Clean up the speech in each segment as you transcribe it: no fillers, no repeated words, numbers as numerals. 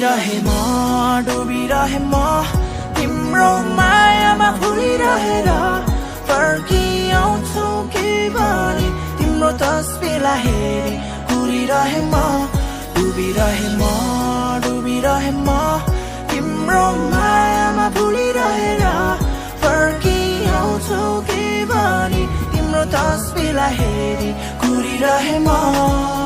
डुबिरहे म तिम्रो मायामा भुलिरहेर फर्किआउँछु के भने तिम्रो तस्बिरलाई हेरी घुरिरहे म डुबिरहे म तिम्रो मायामा भुलिरहेर फर्किआउँछु के भने तिम्रो तस्बिरलाई हेरी घुरिरहे म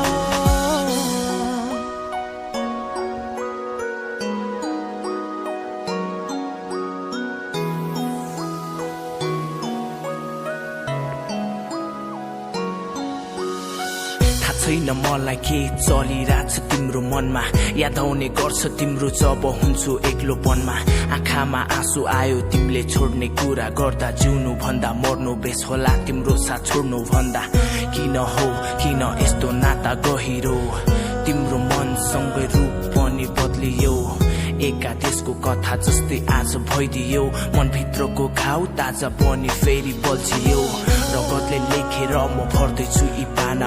छैन मलाई के चलिरहेछ तिम्रो मनमा याद आउने गर्छ तिम्रो जब हुन्छु एक्लोपनमा आँखामा आँसु आयो तिमीले छोड्ने कुरा गर्दा जिउनु भन्दा मर्नु बेस होला तिम्रो साथ छोड्नु भन्दा किन यस्तो नाता गहिरो तिम्रो मनसँगै रूप पनि बदलियो एकादेशको कथा जस्तै आज भइदियो मनभित्रको घाउ ताजा पनि फेरि बल्झियो रगतले लेखेर म भर्दैछु यी पाना